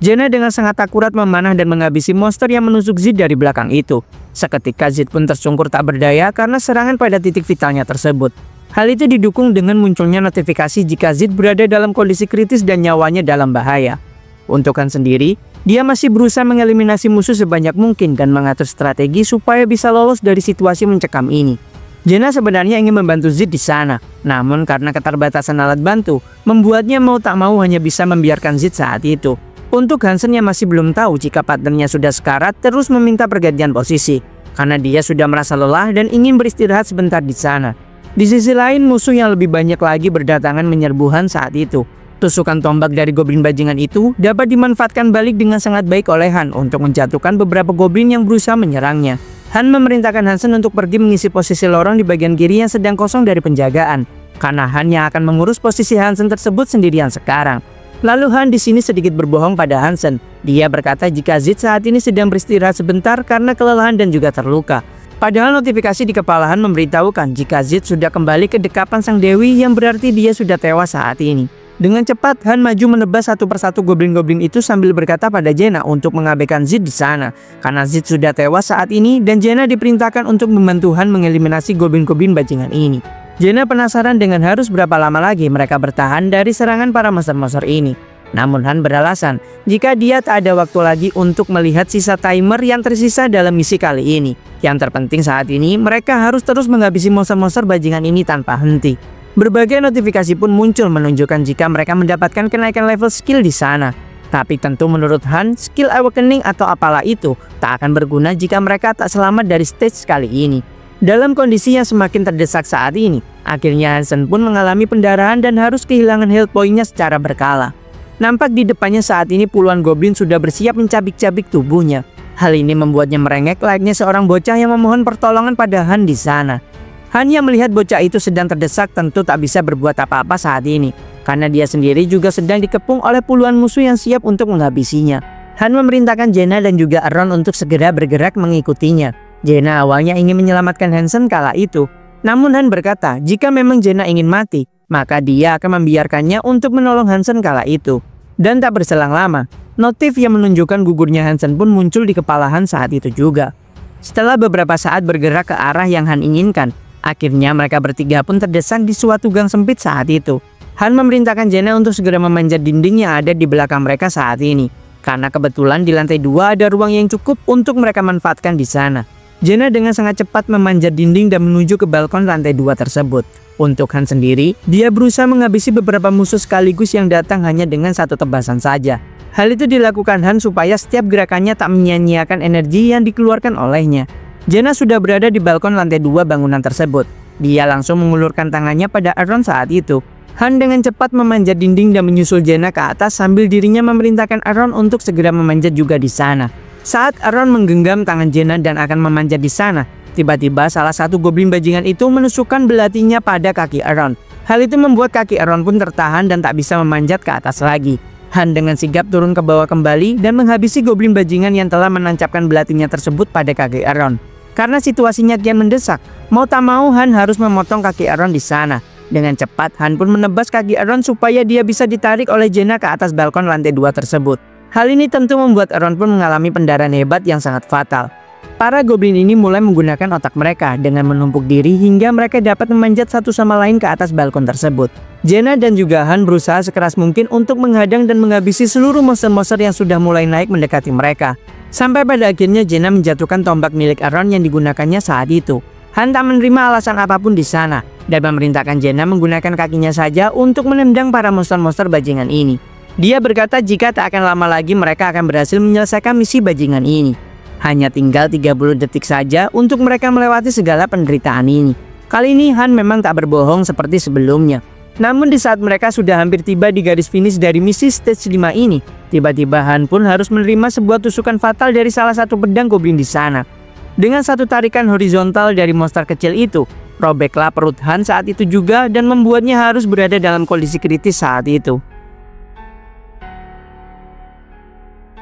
Jenna dengan sangat akurat memanah dan menghabisi monster yang menusuk Zid dari belakang itu. Seketika Zid pun tersungkur tak berdaya karena serangan pada titik vitalnya tersebut. Hal itu didukung dengan munculnya notifikasi jika Zid berada dalam kondisi kritis dan nyawanya dalam bahaya. Untuk Han sendiri, dia masih berusaha mengeliminasi musuh sebanyak mungkin dan mengatur strategi supaya bisa lolos dari situasi mencekam ini. Jenna sebenarnya ingin membantu Zid di sana, namun karena keterbatasan alat bantu, membuatnya mau tak mau hanya bisa membiarkan Zid saat itu. Untuk Hansen yang masih belum tahu jika partnernya sudah sekarat, terus meminta pergantian posisi, karena dia sudah merasa lelah dan ingin beristirahat sebentar di sana. Di sisi lain, musuh yang lebih banyak lagi berdatangan menyerbu Han saat itu. Tusukan tombak dari goblin bajingan itu dapat dimanfaatkan balik dengan sangat baik oleh Han untuk menjatuhkan beberapa goblin yang berusaha menyerangnya. Han memerintahkan Hansen untuk pergi mengisi posisi lorong di bagian kiri yang sedang kosong dari penjagaan, karena Han yang akan mengurus posisi Hansen tersebut sendirian sekarang. Lalu Han di sini sedikit berbohong pada Hansen. Dia berkata jika Zid saat ini sedang beristirahat sebentar karena kelelahan dan juga terluka. Padahal notifikasi di kepala Han memberitahukan jika Zid sudah kembali ke dekapan sang dewi, yang berarti dia sudah tewas saat ini. Dengan cepat Han maju menebas satu persatu goblin-goblin itu sambil berkata pada Jenna untuk mengabaikan Zid di sana, karena Zid sudah tewas saat ini dan Jenna diperintahkan untuk membantu Han mengeliminasi goblin-goblin bajingan ini. Jenna penasaran dengan harus berapa lama lagi mereka bertahan dari serangan para monster-monster ini. Namun Han beralasan jika dia tak ada waktu lagi untuk melihat sisa timer yang tersisa dalam misi kali ini. Yang terpenting saat ini mereka harus terus menghabisi monster-monster bajingan ini tanpa henti. Berbagai notifikasi pun muncul menunjukkan jika mereka mendapatkan kenaikan level skill di sana. Tapi tentu menurut Han, skill awakening atau apalah itu tak akan berguna jika mereka tak selamat dari stage kali ini. Dalam kondisi yang semakin terdesak saat ini, akhirnya Hansen pun mengalami pendarahan dan harus kehilangan health point-nya secara berkala. Nampak di depannya saat ini puluhan goblin sudah bersiap mencabik-cabik tubuhnya. Hal ini membuatnya merengek layaknya seorang bocah yang memohon pertolongan pada Han di sana. Han yang melihat bocah itu sedang terdesak tentu tak bisa berbuat apa-apa saat ini, karena dia sendiri juga sedang dikepung oleh puluhan musuh yang siap untuk menghabisinya. Han memerintahkan Jenna dan juga Aaron untuk segera bergerak mengikutinya. Jenna awalnya ingin menyelamatkan Hansen kala itu, namun Han berkata jika memang Jenna ingin mati, maka dia akan membiarkannya untuk menolong Hansen kala itu. Dan tak berselang lama, notif yang menunjukkan gugurnya Hansen pun muncul di kepala Han saat itu juga. Setelah beberapa saat bergerak ke arah yang Han inginkan, akhirnya mereka bertiga pun terdesak di suatu gang sempit saat itu. Han memerintahkan Jenna untuk segera memanjat dinding yang ada di belakang mereka saat ini, karena kebetulan di lantai 2 ada ruang yang cukup untuk mereka manfaatkan di sana. Jenna dengan sangat cepat memanjat dinding dan menuju ke balkon lantai 2 tersebut. Untuk Han sendiri, dia berusaha menghabisi beberapa musuh sekaligus yang datang hanya dengan satu tebasan saja. Hal itu dilakukan Han supaya setiap gerakannya tak menyia-nyiakan energi yang dikeluarkan olehnya. Jenna sudah berada di balkon lantai 2 bangunan tersebut. Dia langsung mengulurkan tangannya pada Aaron saat itu. Han dengan cepat memanjat dinding dan menyusul Jenna ke atas sambil dirinya memerintahkan Aaron untuk segera memanjat juga di sana. Saat Aaron menggenggam tangan Jenna dan akan memanjat di sana, tiba-tiba salah satu goblin bajingan itu menusukkan belatinya pada kaki Aaron. Hal itu membuat kaki Aaron pun tertahan dan tak bisa memanjat ke atas lagi. Han dengan sigap turun ke bawah kembali dan menghabisi goblin bajingan yang telah menancapkan belatinya tersebut pada kaki Aaron. Karena situasinya kian mendesak, mau tak mau Han harus memotong kaki Aaron di sana. Dengan cepat Han pun menebas kaki Aaron supaya dia bisa ditarik oleh Jenna ke atas balkon lantai 2 tersebut. Hal ini tentu membuat Aaron pun mengalami pendarahan hebat yang sangat fatal. Para goblin ini mulai menggunakan otak mereka dengan menumpuk diri hingga mereka dapat memanjat satu sama lain ke atas balkon tersebut. Jenna dan juga Han berusaha sekeras mungkin untuk menghadang dan menghabisi seluruh monster-monster yang sudah mulai naik mendekati mereka. Sampai pada akhirnya Jenna menjatuhkan tombak milik Aaron yang digunakannya saat itu. Han tak menerima alasan apapun di sana dan memerintahkan Jenna menggunakan kakinya saja untuk menendang para monster-monster bajingan ini. Dia berkata jika tak akan lama lagi mereka akan berhasil menyelesaikan misi bajingan ini. Hanya tinggal 30 detik saja untuk mereka melewati segala penderitaan ini. Kali ini Han memang tak berbohong seperti sebelumnya. Namun di saat mereka sudah hampir tiba di garis finish dari misi stage 5 ini, tiba-tiba Han pun harus menerima sebuah tusukan fatal dari salah satu pedang goblin di sana. Dengan satu tarikan horizontal dari monster kecil itu, robeklah perut Han saat itu juga dan membuatnya harus berada dalam kondisi kritis saat itu.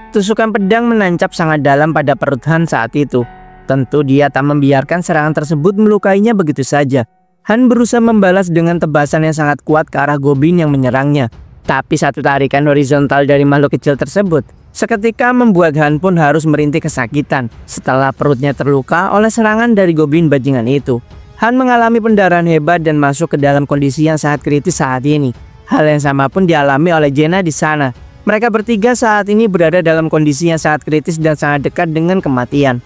Tusukan pedang menancap sangat dalam pada perut Han saat itu. Tentu dia tak membiarkan serangan tersebut melukainya begitu saja. Han berusaha membalas dengan tebasan yang sangat kuat ke arah goblin yang menyerangnya. Tapi satu tarikan horizontal dari makhluk kecil tersebut Seketika membuat Han pun harus merintih kesakitan setelah perutnya terluka oleh serangan dari goblin bajingan itu. Han mengalami pendarahan hebat dan masuk ke dalam kondisi yang sangat kritis saat ini. Hal yang sama pun dialami oleh Jenna di sana. Mereka bertiga saat ini berada dalam kondisi yang sangat kritis dan sangat dekat dengan kematian.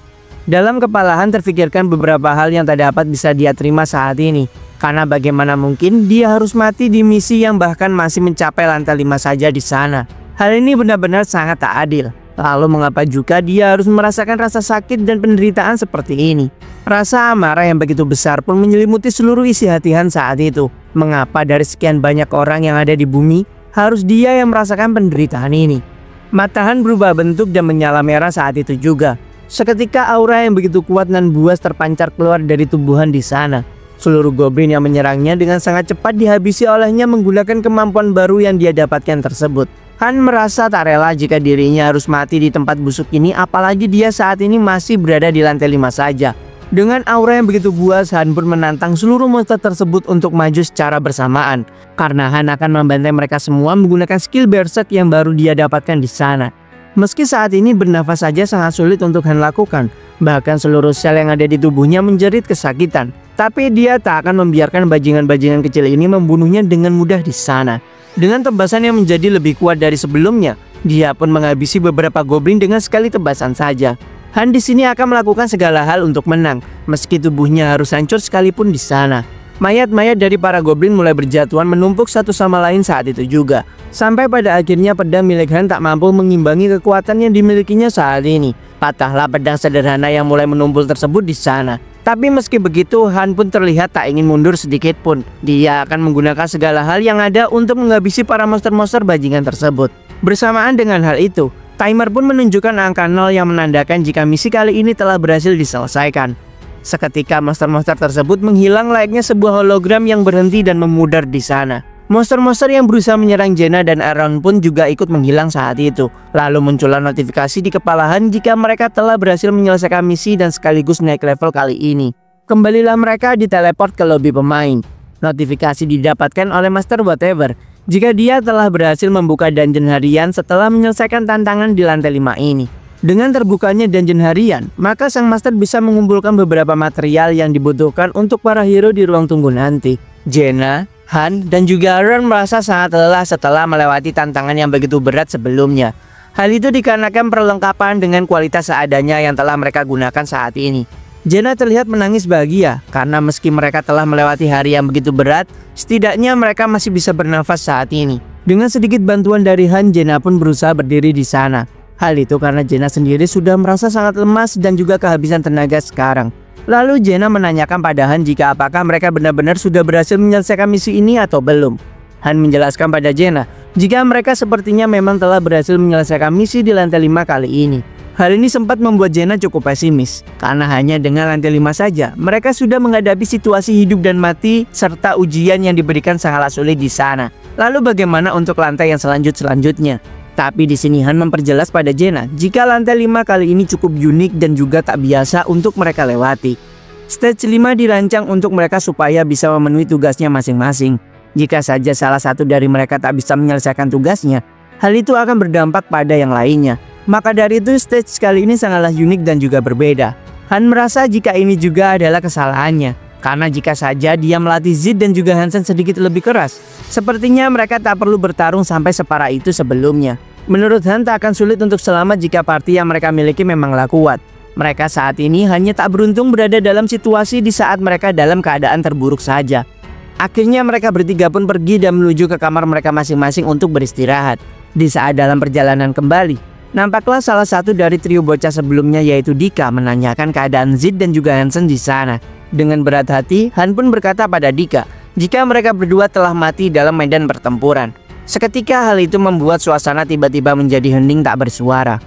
Dalam kepala Han terfikirkan beberapa hal yang tak dapat bisa dia terima saat ini. Karena bagaimana mungkin dia harus mati di misi yang bahkan masih mencapai lantai 5 saja di sana. Hal ini benar-benar sangat tak adil. Lalu mengapa juga dia harus merasakan rasa sakit dan penderitaan seperti ini? Rasa amarah yang begitu besar pun menyelimuti seluruh isi hati Han saat itu. Mengapa dari sekian banyak orang yang ada di bumi, harus dia yang merasakan penderitaan ini? Mata Han berubah bentuk dan menyala merah saat itu juga. Seketika aura yang begitu kuat dan buas terpancar keluar dari tubuh Han di sana. Seluruh goblin yang menyerangnya dengan sangat cepat dihabisi olehnya menggunakan kemampuan baru yang dia dapatkan tersebut. Han merasa tak rela jika dirinya harus mati di tempat busuk ini, apalagi dia saat ini masih berada di lantai 5 saja. Dengan aura yang begitu buas, Han pun menantang seluruh monster tersebut untuk maju secara bersamaan. Karena Han akan membantai mereka semua menggunakan skill berserk yang baru dia dapatkan di sana. Meski saat ini bernafas saja sangat sulit untuk Han lakukan, bahkan seluruh sel yang ada di tubuhnya menjerit kesakitan. Tapi dia tak akan membiarkan bajingan-bajingan kecil ini membunuhnya dengan mudah di sana. Dengan tebasan yang menjadi lebih kuat dari sebelumnya, dia pun menghabisi beberapa goblin dengan sekali tebasan saja. Han di sini akan melakukan segala hal untuk menang, meski tubuhnya harus hancur sekalipun di sana. Mayat-mayat dari para goblin mulai berjatuhan menumpuk satu sama lain saat itu juga. Sampai pada akhirnya pedang milik Han tak mampu mengimbangi kekuatan yang dimilikinya saat ini. Patahlah pedang sederhana yang mulai menumpul tersebut di sana. Tapi meski begitu, Han pun terlihat tak ingin mundur sedikit pun. Dia akan menggunakan segala hal yang ada untuk menghabisi para monster-monster bajingan tersebut. Bersamaan dengan hal itu, timer pun menunjukkan angka 0 yang menandakan jika misi kali ini telah berhasil diselesaikan. Seketika monster-monster tersebut menghilang layaknya sebuah hologram yang berhenti dan memudar di sana. Monster-monster yang berusaha menyerang Jenna dan Aaron pun juga ikut menghilang saat itu. Lalu muncullah notifikasi di kepala Han jika mereka telah berhasil menyelesaikan misi dan sekaligus naik level kali ini. Kembalilah mereka diteleport ke lobi pemain. Notifikasi didapatkan oleh Master Whatever jika dia telah berhasil membuka dungeon harian setelah menyelesaikan tantangan di lantai 5 ini. Dengan terbukanya dungeon harian, maka sang master bisa mengumpulkan beberapa material yang dibutuhkan untuk para hero di ruang tunggu nanti. Jenna, Han, dan juga Aaron merasa sangat lelah setelah melewati tantangan yang begitu berat sebelumnya. Hal itu dikarenakan perlengkapan dengan kualitas seadanya yang telah mereka gunakan saat ini. Jenna terlihat menangis bahagia karena meski mereka telah melewati hari yang begitu berat, setidaknya mereka masih bisa bernafas saat ini. Dengan sedikit bantuan dari Han, Jenna pun berusaha berdiri di sana. Hal itu karena Jenna sendiri sudah merasa sangat lemas dan juga kehabisan tenaga sekarang. Lalu Jenna menanyakan pada Han jika apakah mereka benar-benar sudah berhasil menyelesaikan misi ini atau belum. Han menjelaskan pada Jenna jika mereka sepertinya memang telah berhasil menyelesaikan misi di lantai 5 kali ini. Hal ini sempat membuat Jenna cukup pesimis, karena hanya dengan lantai 5 saja mereka sudah menghadapi situasi hidup dan mati serta ujian yang diberikan sangatlah sulit di sana. Lalu bagaimana untuk lantai yang selanjutnya? Tapi di sini Han memperjelas pada Jenna jika lantai 5 kali ini cukup unik dan juga tak biasa untuk mereka lewati. Stage 5 dirancang untuk mereka supaya bisa memenuhi tugasnya masing-masing. Jika saja salah satu dari mereka tak bisa menyelesaikan tugasnya, hal itu akan berdampak pada yang lainnya. Maka dari itu stage kali ini sangatlah unik dan juga berbeda. Han merasa jika ini juga adalah kesalahannya. Karena jika saja dia melatih Zid dan juga Hansen sedikit lebih keras, sepertinya mereka tak perlu bertarung sampai separah itu sebelumnya. Menurut Han tak akan sulit untuk selamat jika party yang mereka miliki memanglah kuat. Mereka saat ini hanya tak beruntung berada dalam situasi di saat mereka dalam keadaan terburuk saja. Akhirnya mereka bertiga pun pergi dan menuju ke kamar mereka masing-masing untuk beristirahat. Di saat dalam perjalanan kembali, nampaklah salah satu dari trio bocah sebelumnya yaitu Dika menanyakan keadaan Zid dan juga Hansen di sana. Dengan berat hati, Han pun berkata pada Dika jika mereka berdua telah mati dalam medan pertempuran. Seketika hal itu membuat suasana tiba-tiba menjadi hening tak bersuara.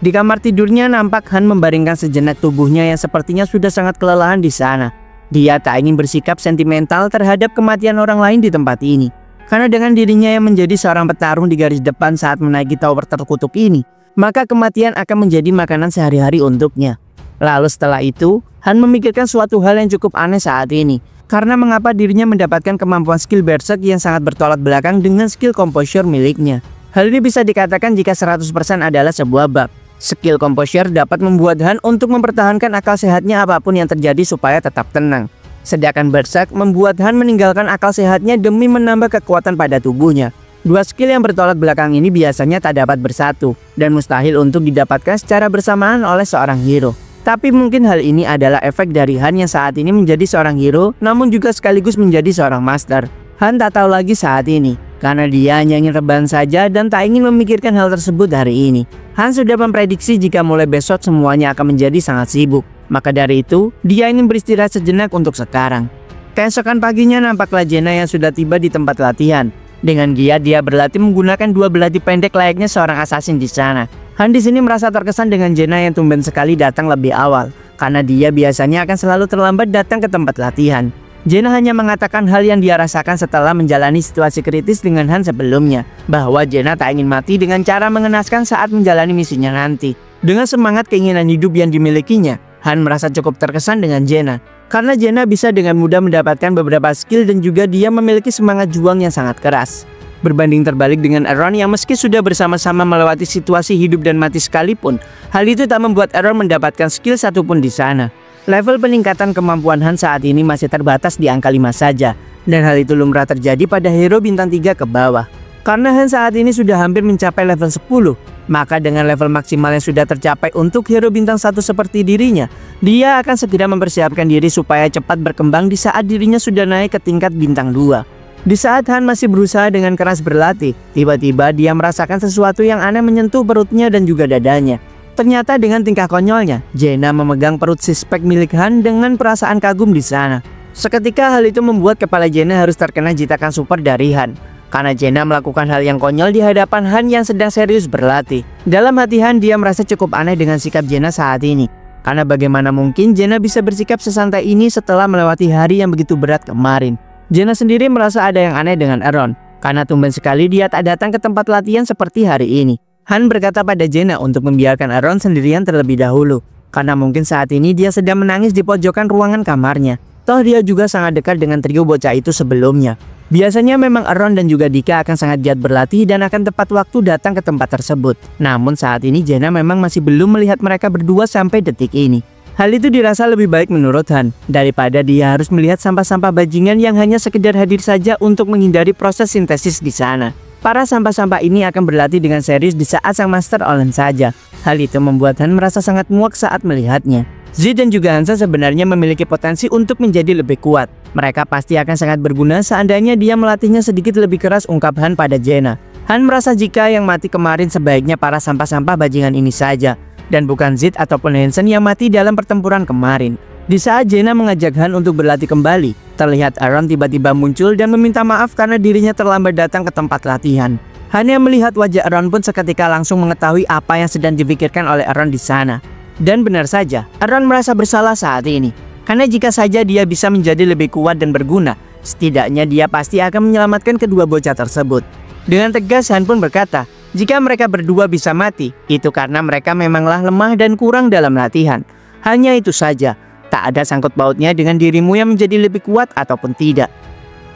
Di kamar tidurnya nampak Han membaringkan sejenak tubuhnya yang sepertinya sudah sangat kelelahan di sana. Dia tak ingin bersikap sentimental terhadap kematian orang lain di tempat ini. Karena dengan dirinya yang menjadi seorang petarung di garis depan saat menaiki tower terkutuk ini, maka kematian akan menjadi makanan sehari-hari untuknya. Lalu setelah itu, Han memikirkan suatu hal yang cukup aneh saat ini. karena mengapa dirinya mendapatkan kemampuan skill Berserk yang sangat bertolak belakang dengan skill Composure miliknya. Hal ini bisa dikatakan jika 100% adalah sebuah bug. Skill Composure dapat membuat Han untuk mempertahankan akal sehatnya apapun yang terjadi supaya tetap tenang. Sedangkan Berserk membuat Han meninggalkan akal sehatnya demi menambah kekuatan pada tubuhnya. Dua skill yang bertolak belakang ini biasanya tak dapat bersatu, dan mustahil untuk didapatkan secara bersamaan oleh seorang hero. Tapi mungkin hal ini adalah efek dari Han yang saat ini menjadi seorang hero, namun juga sekaligus menjadi seorang master. Han tak tahu lagi saat ini, karena dia hanya ingin rebahan saja dan tak ingin memikirkan hal tersebut hari ini. Han sudah memprediksi jika mulai besok semuanya akan menjadi sangat sibuk. Maka dari itu, dia ingin beristirahat sejenak untuk sekarang. Keesokan paginya nampaklah Jaina yang sudah tiba di tempat latihan. Dengan giat dia berlatih menggunakan dua belati pendek layaknya seorang assassin di sana. Han di sini merasa terkesan dengan Jaina yang tumben sekali datang lebih awal, karena dia biasanya akan selalu terlambat datang ke tempat latihan. Jaina hanya mengatakan hal yang dia rasakan setelah menjalani situasi kritis dengan Han sebelumnya, bahwa Jaina tak ingin mati dengan cara mengenaskan saat menjalani misinya nanti. Dengan semangat keinginan hidup yang dimilikinya, Han merasa cukup terkesan dengan Jaina, karena Jaina bisa dengan mudah mendapatkan beberapa skill dan juga dia memiliki semangat juang yang sangat keras. Berbanding terbalik dengan Aaron yang meski sudah bersama-sama melewati situasi hidup dan mati sekalipun, hal itu tak membuat Aaron mendapatkan skill satupun di sana. Level peningkatan kemampuan Han saat ini masih terbatas di angka 5 saja, dan hal itu lumrah terjadi pada hero bintang 3 ke bawah. Karena Han saat ini sudah hampir mencapai level 10, maka dengan level maksimal yang sudah tercapai untuk hero bintang 1 seperti dirinya, dia akan segera mempersiapkan diri supaya cepat berkembang di saat dirinya sudah naik ke tingkat bintang 2. Di saat Han masih berusaha dengan keras berlatih, tiba-tiba dia merasakan sesuatu yang aneh menyentuh perutnya dan juga dadanya. Ternyata dengan tingkah konyolnya, Jaina memegang perut sispek milik Han dengan perasaan kagum di sana. Seketika hal itu membuat kepala Jaina harus terkena jitakan super dari Han, karena Jaina melakukan hal yang konyol di hadapan Han yang sedang serius berlatih. Dalam hati Han, dia merasa cukup aneh dengan sikap Jaina saat ini, karena bagaimana mungkin Jaina bisa bersikap sesantai ini setelah melewati hari yang begitu berat kemarin. Jaina sendiri merasa ada yang aneh dengan Aaron, karena tumben sekali dia tak datang ke tempat latihan seperti hari ini. Han berkata pada Jaina untuk membiarkan Aaron sendirian terlebih dahulu, karena mungkin saat ini dia sedang menangis di pojokan ruangan kamarnya. Toh dia juga sangat dekat dengan trio bocah itu sebelumnya. Biasanya memang Aaron dan juga Dika akan sangat giat berlatih dan akan tepat waktu datang ke tempat tersebut. Namun saat ini Jaina memang masih belum melihat mereka berdua sampai detik ini. Hal itu dirasa lebih baik menurut Han, daripada dia harus melihat sampah-sampah bajingan yang hanya sekedar hadir saja untuk menghindari proses sintesis di sana. Para sampah-sampah ini akan berlatih dengan serius di saat sang Master Olen saja. Hal itu membuat Han merasa sangat muak saat melihatnya. Zid dan juga Hansa sebenarnya memiliki potensi untuk menjadi lebih kuat. Mereka pasti akan sangat berguna seandainya dia melatihnya sedikit lebih keras, ungkap Han pada Jaina. Han merasa jika yang mati kemarin sebaiknya para sampah-sampah bajingan ini saja, dan bukan Zid ataupun Hansen yang mati dalam pertempuran kemarin. Di saat Jaina mengajak Han untuk berlatih kembali, terlihat Aaron tiba-tiba muncul dan meminta maaf karena dirinya terlambat datang ke tempat latihan. Han yang melihat wajah Aaron pun seketika langsung mengetahui apa yang sedang dipikirkan oleh Aaron di sana. Dan benar saja, Aaron merasa bersalah saat ini. Karena jika saja dia bisa menjadi lebih kuat dan berguna, setidaknya dia pasti akan menyelamatkan kedua bocah tersebut. Dengan tegas Han pun berkata, jika mereka berdua bisa mati, itu karena mereka memanglah lemah dan kurang dalam latihan. Hanya itu saja, tak ada sangkut pautnya dengan dirimu yang menjadi lebih kuat ataupun tidak.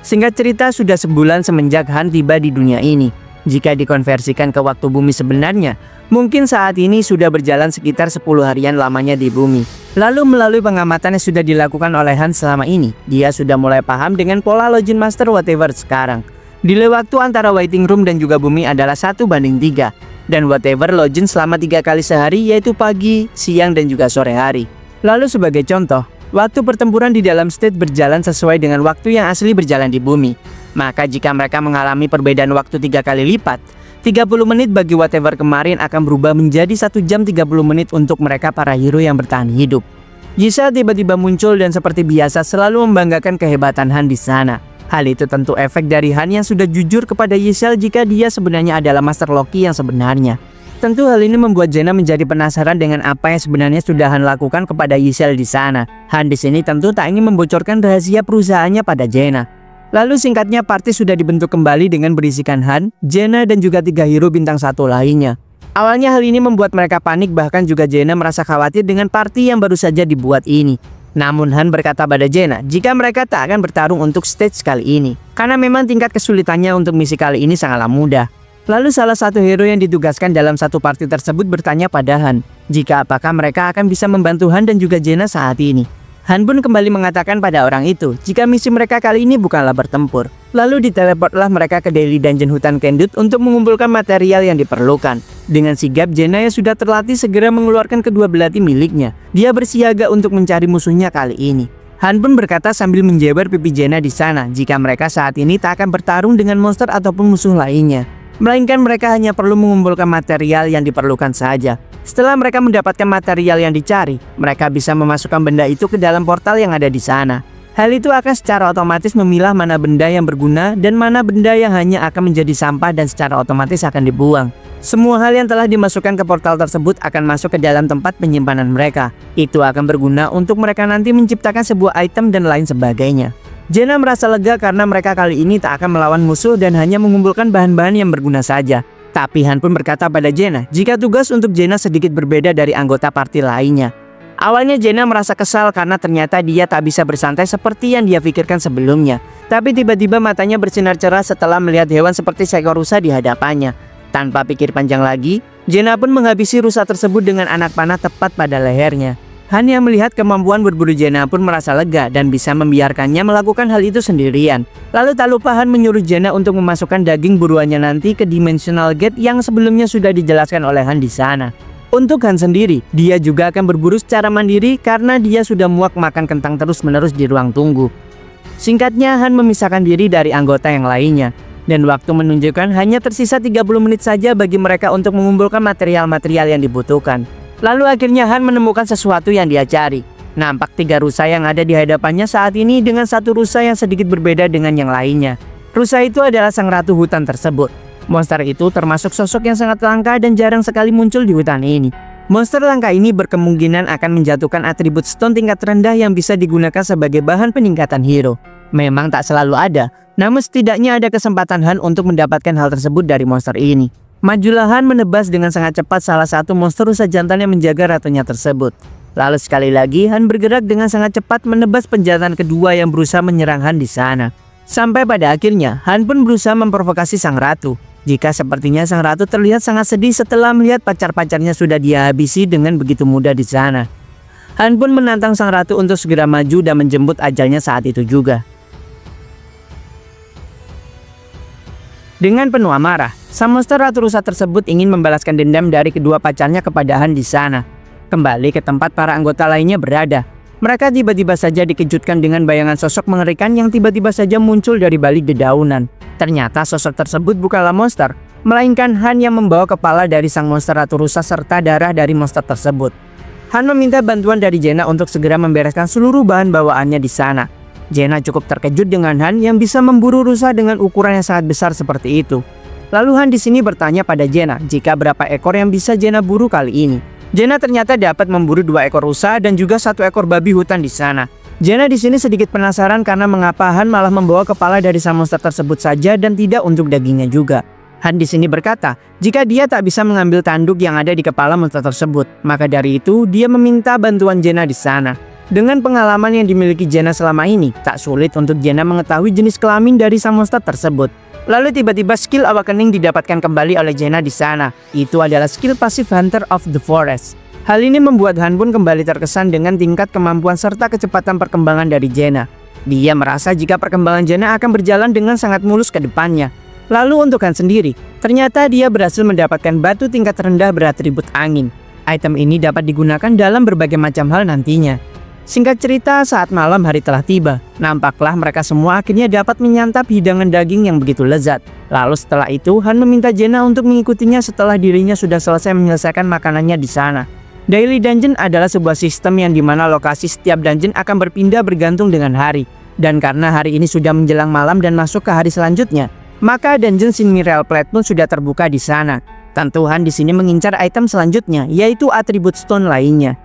Singkat cerita, sudah sebulan semenjak Han tiba di dunia ini. Jika dikonversikan ke waktu bumi sebenarnya, mungkin saat ini sudah berjalan sekitar 10 harian lamanya di bumi. Lalu melalui pengamatan yang sudah dilakukan oleh Han selama ini, dia sudah mulai paham dengan pola Login Master whatever sekarang. Delay waktu antara waiting room dan juga bumi adalah 1:3, dan whatever Login selama 3 kali sehari, yaitu pagi, siang, dan juga sore hari. Lalu sebagai contoh, waktu pertempuran di dalam state berjalan sesuai dengan waktu yang asli berjalan di bumi. Maka jika mereka mengalami perbedaan waktu 3 kali lipat, 30 menit bagi whatever kemarin akan berubah menjadi 1 jam 30 menit untuk mereka para hero yang bertahan hidup. Yisha tiba-tiba muncul dan seperti biasa selalu membanggakan kehebatan Han di sana. Hal itu tentu efek dari Han yang sudah jujur kepada Yisha jika dia sebenarnya adalah Master Loki yang sebenarnya. Tentu hal ini membuat Jaina menjadi penasaran dengan apa yang sebenarnya sudah Han lakukan kepada Yisha di sana. Han di sini tentu tak ingin membocorkan rahasia perusahaannya pada Jaina. Lalu singkatnya party sudah dibentuk kembali dengan berisikan Han, Jaina, dan juga 3 hero bintang 1 lainnya. Awalnya hal ini membuat mereka panik, bahkan juga Jaina merasa khawatir dengan party yang baru saja dibuat ini. Namun Han berkata pada Jaina jika mereka tak akan bertarung untuk stage kali ini, karena memang tingkat kesulitannya untuk misi kali ini sangatlah mudah. Lalu salah satu hero yang ditugaskan dalam satu party tersebut bertanya pada Han, jika apakah mereka akan bisa membantu Han dan juga Jaina saat ini. Han pun kembali mengatakan pada orang itu jika misi mereka kali ini bukanlah bertempur. Lalu diteleportlah mereka ke Daily Dungeon Hutan Kendut untuk mengumpulkan material yang diperlukan. Dengan sigap, Jaina yang sudah terlatih segera mengeluarkan kedua belati miliknya. Dia bersiaga untuk mencari musuhnya kali ini. Han pun berkata sambil menjewer pipi Jaina di sana jika mereka saat ini tak akan bertarung dengan monster ataupun musuh lainnya, melainkan mereka hanya perlu mengumpulkan material yang diperlukan saja. Setelah mereka mendapatkan material yang dicari, mereka bisa memasukkan benda itu ke dalam portal yang ada di sana. Hal itu akan secara otomatis memilah mana benda yang berguna dan mana benda yang hanya akan menjadi sampah dan secara otomatis akan dibuang. Semua hal yang telah dimasukkan ke portal tersebut akan masuk ke dalam tempat penyimpanan mereka. Itu akan berguna untuk mereka nanti menciptakan sebuah item dan lain sebagainya. Jaina merasa lega karena mereka kali ini tak akan melawan musuh dan hanya mengumpulkan bahan-bahan yang berguna saja. Tapi Han pun berkata pada Jaina jika tugas untuk Jaina sedikit berbeda dari anggota party lainnya. Awalnya Jaina merasa kesal karena ternyata dia tak bisa bersantai seperti yang dia pikirkan sebelumnya. Tapi tiba-tiba matanya bersinar cerah setelah melihat hewan seperti seekor rusa di hadapannya. Tanpa pikir panjang lagi, Jaina pun menghabisi rusa tersebut dengan anak panah tepat pada lehernya. Han yang melihat kemampuan berburu Jaina pun merasa lega dan bisa membiarkannya melakukan hal itu sendirian. Lalu tak lupa Han menyuruh Jaina untuk memasukkan daging buruannya nanti ke Dimensional Gate yang sebelumnya sudah dijelaskan oleh Han di sana. Untuk Han sendiri, dia juga akan berburu secara mandiri karena dia sudah muak makan kentang terus-menerus di ruang tunggu. Singkatnya, Han memisahkan diri dari anggota yang lainnya. Dan waktu menunjukkan hanya tersisa 30 menit saja bagi mereka untuk mengumpulkan material-material yang dibutuhkan. Lalu akhirnya Han menemukan sesuatu yang dia cari. Nampak 3 rusa yang ada di hadapannya saat ini dengan satu rusa yang sedikit berbeda dengan yang lainnya. Rusa itu adalah sang ratu hutan tersebut. Monster itu termasuk sosok yang sangat langka dan jarang sekali muncul di hutan ini. Monster langka ini berkemungkinan akan menjatuhkan atribut stone tingkat rendah yang bisa digunakan sebagai bahan peningkatan hero. Memang tak selalu ada, namun setidaknya ada kesempatan Han untuk mendapatkan hal tersebut dari monster ini. Majulah Han menebas dengan sangat cepat salah satu monster rusa jantan yang menjaga ratunya tersebut. Lalu sekali lagi Han bergerak dengan sangat cepat menebas penjantan kedua yang berusaha menyerang Han di sana. Sampai pada akhirnya Han pun berusaha memprovokasi sang ratu. Jika sepertinya sang ratu terlihat sangat sedih setelah melihat pacar-pacarnya sudah dia habisi dengan begitu mudah di sana. Han pun menantang sang ratu untuk segera maju dan menjemput ajalnya saat itu juga. Dengan penuh amarah, sang monster ratu rusa tersebut ingin membalaskan dendam dari kedua pacarnya kepada Han di sana. Kembali ke tempat para anggota lainnya berada. Mereka tiba-tiba saja dikejutkan dengan bayangan sosok mengerikan yang tiba-tiba saja muncul dari balik dedaunan. Ternyata sosok tersebut bukanlah monster, melainkan Han yang membawa kepala dari sang monster ratu rusa serta darah dari monster tersebut. Han meminta bantuan dari Jaina untuk segera membereskan seluruh bahan bawaannya di sana. Jaina cukup terkejut dengan Han yang bisa memburu rusa dengan ukuran yang sangat besar seperti itu. Lalu Han di sini bertanya pada Jaina jika berapa ekor yang bisa Jaina buru kali ini. Jaina ternyata dapat memburu 2 ekor rusa dan juga 1 ekor babi hutan di sana. Jaina di sini sedikit penasaran karena mengapa Han malah membawa kepala dari sang monster tersebut saja dan tidak untuk dagingnya juga. Han di sini berkata jika dia tak bisa mengambil tanduk yang ada di kepala monster tersebut, maka dari itu dia meminta bantuan Jaina di sana. Dengan pengalaman yang dimiliki Jaina selama ini, tak sulit untuk Jaina mengetahui jenis kelamin dari sang monster tersebut. Lalu tiba-tiba skill awakening didapatkan kembali oleh Jaina di sana. Itu adalah skill pasif Hunter of the Forest. Hal ini membuat Han pun kembali terkesan dengan tingkat kemampuan serta kecepatan perkembangan dari Jaina. Dia merasa jika perkembangan Jaina akan berjalan dengan sangat mulus ke depannya. Lalu untuk Han sendiri, ternyata dia berhasil mendapatkan batu tingkat rendah beratribut angin. Item ini dapat digunakan dalam berbagai macam hal nantinya. Singkat cerita, saat malam hari telah tiba. Nampaklah mereka semua akhirnya dapat menyantap hidangan daging yang begitu lezat. Lalu setelah itu, Han meminta Jaina untuk mengikutinya setelah dirinya sudah selesai menyelesaikan makanannya di sana. Daily Dungeon adalah sebuah sistem yang dimana lokasi setiap dungeon akan berpindah bergantung dengan hari. Dan karena hari ini sudah menjelang malam dan masuk ke hari selanjutnya, maka dungeon Sin Mineral Plate pun sudah terbuka di sana. Tentu Han di sini mengincar item selanjutnya, yaitu atribut stone lainnya.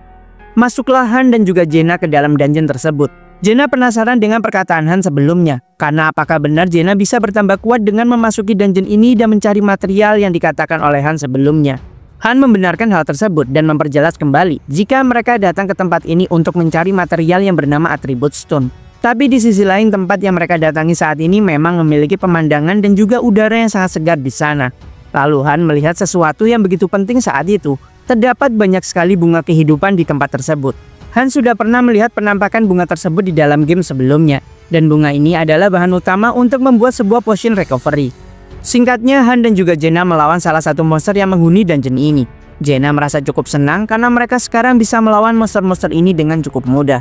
Masuklah Han dan juga Jaina ke dalam dungeon tersebut. Jaina penasaran dengan perkataan Han sebelumnya, karena apakah benar Jaina bisa bertambah kuat dengan memasuki dungeon ini dan mencari material yang dikatakan oleh Han sebelumnya. Han membenarkan hal tersebut dan memperjelas kembali jika mereka datang ke tempat ini untuk mencari material yang bernama atribut stone. Tapi di sisi lain tempat yang mereka datangi saat ini memang memiliki pemandangan dan juga udara yang sangat segar di sana. Lalu Han melihat sesuatu yang begitu penting saat itu. Terdapat banyak sekali bunga kehidupan di tempat tersebut. Han sudah pernah melihat penampakan bunga tersebut di dalam game sebelumnya. Dan bunga ini adalah bahan utama untuk membuat sebuah potion recovery. Singkatnya, Han dan juga Jaina melawan salah satu monster yang menghuni dungeon ini. Jaina merasa cukup senang karena mereka sekarang bisa melawan monster-monster ini dengan cukup mudah.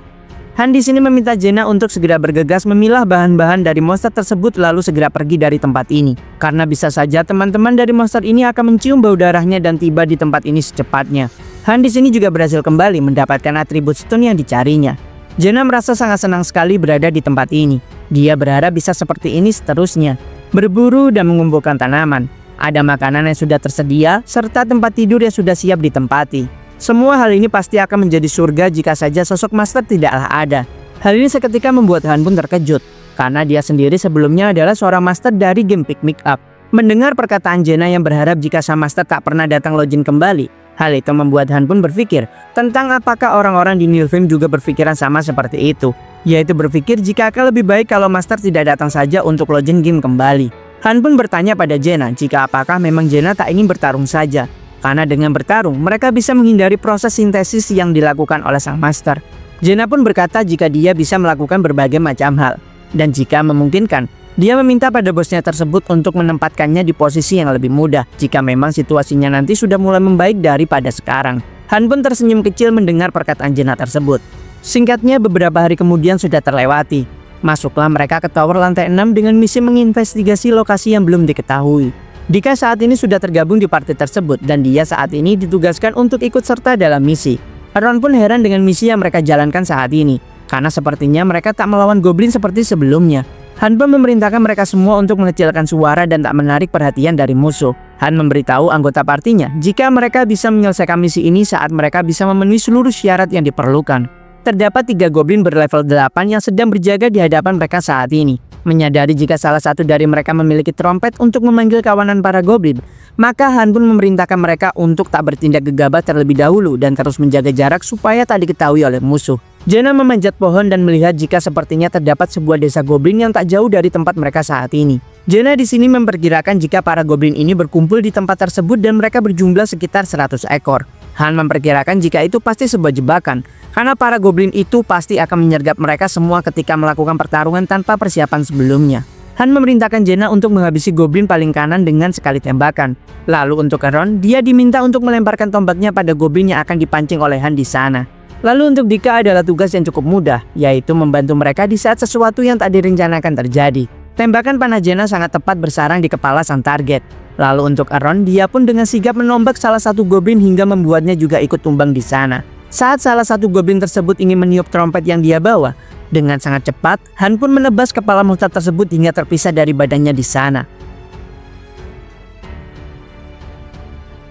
Han di sini meminta Jaina untuk segera bergegas memilah bahan-bahan dari monster tersebut lalu segera pergi dari tempat ini. Karena bisa saja teman-teman dari monster ini akan mencium bau darahnya dan tiba di tempat ini secepatnya. Han di sini juga berhasil kembali mendapatkan atribut stone yang dicarinya. Jaina merasa sangat senang sekali berada di tempat ini. Dia berharap bisa seperti ini seterusnya. Berburu dan mengumpulkan tanaman. Ada makanan yang sudah tersedia, serta tempat tidur yang sudah siap ditempati. Semua hal ini pasti akan menjadi surga jika saja sosok master tidaklah ada. Hal ini seketika membuat Han pun terkejut, karena dia sendiri sebelumnya adalah seorang master dari game Pick Me Up. Mendengar perkataan Jaina yang berharap jika sang master tak pernah datang login kembali, hal itu membuat Han pun berpikir tentang apakah orang-orang di Nilfheim juga berpikiran sama seperti itu. Yaitu berpikir jika akan lebih baik kalau master tidak datang saja untuk login game kembali. Han pun bertanya pada Jaina jika apakah memang Jaina tak ingin bertarung saja. Karena dengan bertarung mereka bisa menghindari proses sintesis yang dilakukan oleh sang master. Jaina pun berkata jika dia bisa melakukan berbagai macam hal. Dan jika memungkinkan, dia meminta pada bosnya tersebut untuk menempatkannya di posisi yang lebih mudah jika memang situasinya nanti sudah mulai membaik daripada sekarang. Han pun tersenyum kecil mendengar perkataan Jaina tersebut. Singkatnya beberapa hari kemudian sudah terlewati. Masuklah mereka ke tower lantai 6 dengan misi menginvestigasi lokasi yang belum diketahui. Dika saat ini sudah tergabung di party tersebut dan dia saat ini ditugaskan untuk ikut serta dalam misi. Ron pun heran dengan misi yang mereka jalankan saat ini, karena sepertinya mereka tak melawan goblin seperti sebelumnya. Han pun memerintahkan mereka semua untuk mengecilkan suara dan tak menarik perhatian dari musuh. Han memberitahu anggota partinya jika mereka bisa menyelesaikan misi ini saat mereka bisa memenuhi seluruh syarat yang diperlukan. Terdapat 3 goblin berlevel 8 yang sedang berjaga di hadapan mereka saat ini. Menyadari jika salah satu dari mereka memiliki trompet untuk memanggil kawanan para goblin, maka Han pun memerintahkan mereka untuk tak bertindak gegabah terlebih dahulu dan terus menjaga jarak supaya tak diketahui oleh musuh. Jaina memanjat pohon dan melihat jika sepertinya terdapat sebuah desa goblin yang tak jauh dari tempat mereka saat ini. Jaina di sini memperkirakan jika para goblin ini berkumpul di tempat tersebut dan mereka berjumlah sekitar 100 ekor. Han memperkirakan jika itu pasti sebuah jebakan, karena para goblin itu pasti akan menyergap mereka semua ketika melakukan pertarungan tanpa persiapan sebelumnya. Han memerintahkan Jaina untuk menghabisi goblin paling kanan dengan sekali tembakan. Lalu untuk Ron, dia diminta untuk melemparkan tombaknya pada goblin yang akan dipancing oleh Han di sana. Lalu untuk Dika adalah tugas yang cukup mudah, yaitu membantu mereka di saat sesuatu yang tak direncanakan terjadi. Tembakan panah Jaina sangat tepat bersarang di kepala sang target. Lalu untuk Aaron, dia pun dengan sigap menombak salah satu goblin hingga membuatnya juga ikut tumbang di sana. Saat salah satu goblin tersebut ingin meniup trompet yang dia bawa, dengan sangat cepat, Han pun menebas kepala monster tersebut hingga terpisah dari badannya di sana.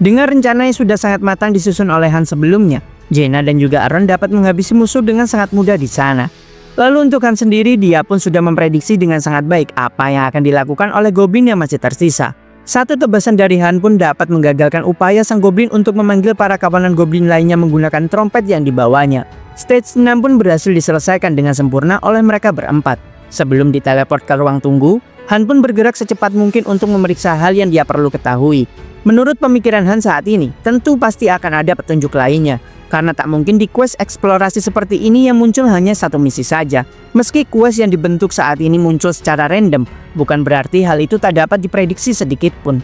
Dengan rencana yang sudah sangat matang disusun oleh Han sebelumnya, Jaina dan juga Aaron dapat menghabisi musuh dengan sangat mudah di sana. Lalu untuk Han sendiri, dia pun sudah memprediksi dengan sangat baik apa yang akan dilakukan oleh goblin yang masih tersisa. Satu tebasan dari Han pun dapat menggagalkan upaya sang goblin untuk memanggil para kawanan goblin lainnya menggunakan trompet yang dibawanya. Stage 6 pun berhasil diselesaikan dengan sempurna oleh mereka berempat. Sebelum diteleport ke ruang tunggu, Han pun bergerak secepat mungkin untuk memeriksa hal yang dia perlu ketahui. Menurut pemikiran Han saat ini, tentu pasti akan ada petunjuk lainnya. Karena tak mungkin di quest eksplorasi seperti ini yang muncul hanya satu misi saja. Meski quest yang dibentuk saat ini muncul secara random, bukan berarti hal itu tak dapat diprediksi sedikit pun.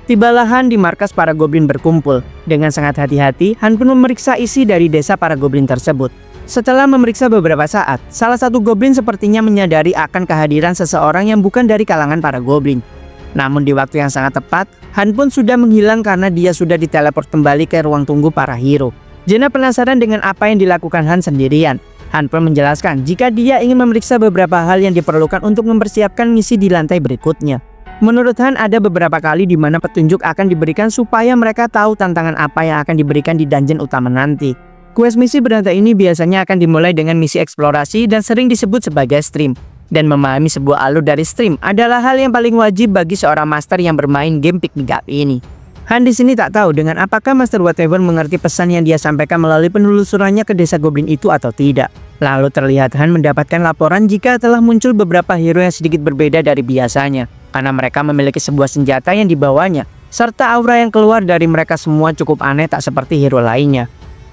Tibalah Han di markas para goblin berkumpul. Dengan sangat hati-hati, Han pun memeriksa isi dari desa para goblin tersebut. Setelah memeriksa beberapa saat, salah satu goblin sepertinya menyadari akan kehadiran seseorang yang bukan dari kalangan para goblin. Namun di waktu yang sangat tepat, Han pun sudah menghilang karena dia sudah diteleport kembali ke ruang tunggu para hero. Jaina penasaran dengan apa yang dilakukan Han sendirian. Han pun menjelaskan jika dia ingin memeriksa beberapa hal yang diperlukan untuk mempersiapkan misi di lantai berikutnya. Menurut Han, ada beberapa kali di mana petunjuk akan diberikan supaya mereka tahu tantangan apa yang akan diberikan di dungeon utama nanti. Quest misi berantai ini biasanya akan dimulai dengan misi eksplorasi dan sering disebut sebagai stream. Dan memahami sebuah alur dari stream adalah hal yang paling wajib bagi seorang master yang bermain game Pick Me Up ini. Han di sini tak tahu dengan apakah Master Whatever mengerti pesan yang dia sampaikan melalui penelusurannya ke desa goblin itu atau tidak. Lalu terlihat Han mendapatkan laporan jika telah muncul beberapa hero yang sedikit berbeda dari biasanya, karena mereka memiliki sebuah senjata yang dibawanya, serta aura yang keluar dari mereka semua cukup aneh tak seperti hero lainnya.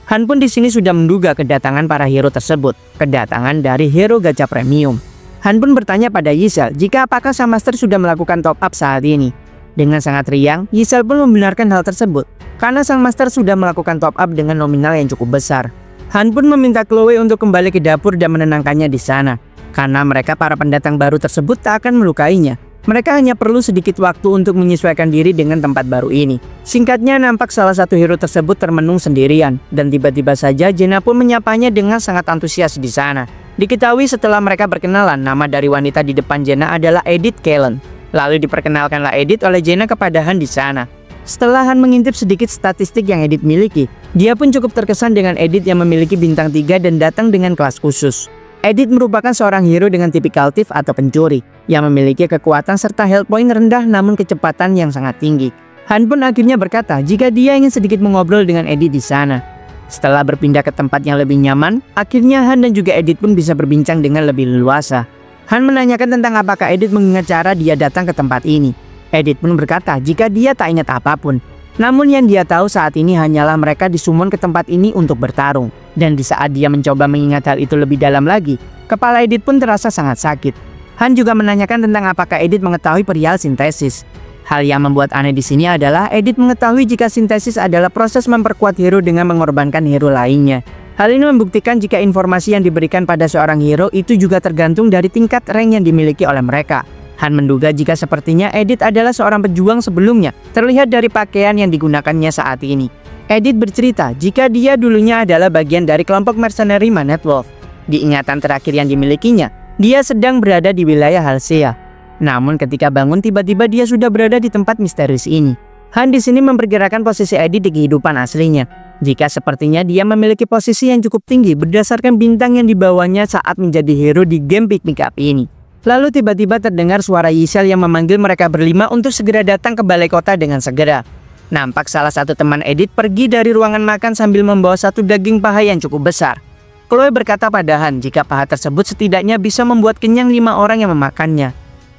Han pun di sini sudah menduga kedatangan para hero tersebut, kedatangan dari hero gacha premium. Han pun bertanya pada Yisel jika apakah sang master sudah melakukan top up saat ini. Dengan sangat riang, Yisel pun membenarkan hal tersebut, karena sang master sudah melakukan top up dengan nominal yang cukup besar. Han pun meminta Chloe untuk kembali ke dapur dan menenangkannya di sana, karena mereka para pendatang baru tersebut tak akan melukainya. Mereka hanya perlu sedikit waktu untuk menyesuaikan diri dengan tempat baru ini. Singkatnya, nampak salah satu hero tersebut termenung sendirian, dan tiba-tiba saja Jenna pun menyapanya dengan sangat antusias di sana. Diketahui setelah mereka berkenalan, nama dari wanita di depan Jenna adalah Edith Kellen. Lalu diperkenalkanlah Edith oleh Jenna kepada Han di sana. Setelah Han mengintip sedikit statistik yang Edith miliki, dia pun cukup terkesan dengan Edith yang memiliki bintang 3 dan datang dengan kelas khusus. Edith merupakan seorang hero dengan tipikal thief atau pencuri, yang memiliki kekuatan serta health point rendah namun kecepatan yang sangat tinggi. Han pun akhirnya berkata jika dia ingin sedikit mengobrol dengan Edith di sana. Setelah berpindah ke tempat yang lebih nyaman, akhirnya Han dan juga Edith pun bisa berbincang dengan lebih leluasa. Han menanyakan tentang apakah Edith mengingat cara dia datang ke tempat ini. Edith pun berkata jika dia tak ingat apapun. Namun yang dia tahu saat ini hanyalah mereka disummon ke tempat ini untuk bertarung. Dan di saat dia mencoba mengingat hal itu lebih dalam lagi, kepala Edith pun terasa sangat sakit. Han juga menanyakan tentang apakah Edith mengetahui perihal sintesis. Hal yang membuat aneh di sini adalah Edith mengetahui jika sintesis adalah proses memperkuat hero dengan mengorbankan hero lainnya. Hal ini membuktikan jika informasi yang diberikan pada seorang hero itu juga tergantung dari tingkat rank yang dimiliki oleh mereka. Han menduga jika sepertinya Edith adalah seorang pejuang sebelumnya, terlihat dari pakaian yang digunakannya saat ini. Edith bercerita jika dia dulunya adalah bagian dari kelompok mercenary Manet Wolf. Di ingatan terakhir yang dimilikinya, dia sedang berada di wilayah Halcea. Namun ketika bangun tiba-tiba dia sudah berada di tempat misterius ini. Han di sini memperkirakan posisi Edith di kehidupan aslinya. Jika sepertinya dia memiliki posisi yang cukup tinggi berdasarkan bintang yang dibawanya saat menjadi hero di game Pick Me Up ini. Lalu tiba-tiba terdengar suara Yisel yang memanggil mereka berlima untuk segera datang ke balai kota dengan segera. Nampak salah satu teman Edith pergi dari ruangan makan sambil membawa satu daging paha yang cukup besar. Chloe berkata pada Han jika paha tersebut setidaknya bisa membuat kenyang 5 orang yang memakannya.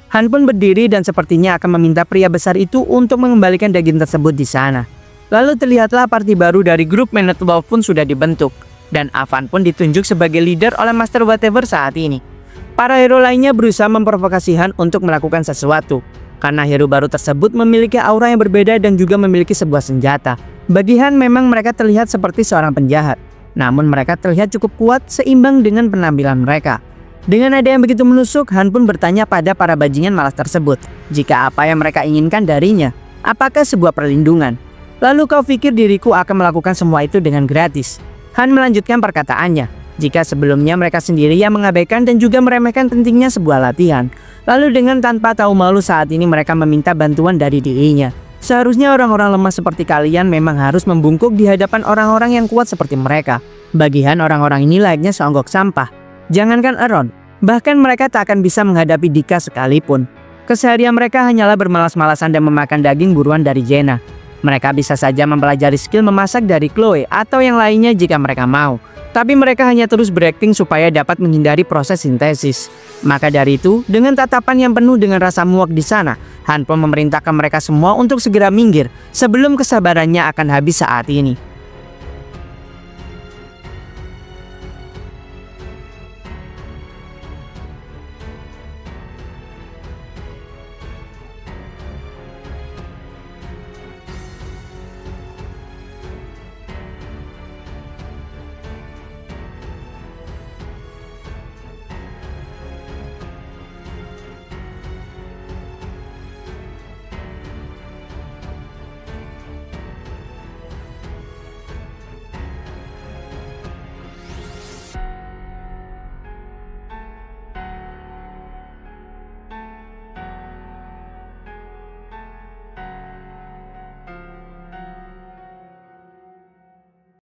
Han pun berdiri dan sepertinya akan meminta pria besar itu untuk mengembalikan daging tersebut di sana. Lalu terlihatlah party baru dari grup Manet Wolf pun sudah dibentuk, dan Avan pun ditunjuk sebagai leader oleh Master Whatever saat ini. Para hero lainnya berusaha memprovokasi Han untuk melakukan sesuatu, karena hero baru tersebut memiliki aura yang berbeda dan juga memiliki sebuah senjata. Bagi Han memang mereka terlihat seperti seorang penjahat, namun mereka terlihat cukup kuat seimbang dengan penampilan mereka. Dengan nada yang begitu menusuk, Han pun bertanya pada para bajingan malas tersebut, jika apa yang mereka inginkan darinya, apakah sebuah perlindungan. Lalu kau pikir diriku akan melakukan semua itu dengan gratis? Han melanjutkan perkataannya, jika sebelumnya mereka sendiri yang mengabaikan dan juga meremehkan pentingnya sebuah latihan. Lalu dengan tanpa tahu malu saat ini mereka meminta bantuan dari dirinya. Seharusnya orang-orang lemah seperti kalian memang harus membungkuk di hadapan orang-orang yang kuat seperti mereka. Bagi Han orang-orang ini layaknya seonggok sampah. Jangankan Aron, bahkan mereka tak akan bisa menghadapi Dika sekalipun. Keseharian mereka hanyalah bermalas-malasan dan memakan daging buruan dari Jenna. Mereka bisa saja mempelajari skill memasak dari Chloe atau yang lainnya jika mereka mau. Tapi mereka hanya terus berakting supaya dapat menghindari proses sintesis. Maka dari itu, dengan tatapan yang penuh dengan rasa muak di sana, Han pun memerintahkan mereka semua untuk segera minggir sebelum kesabarannya akan habis saat ini.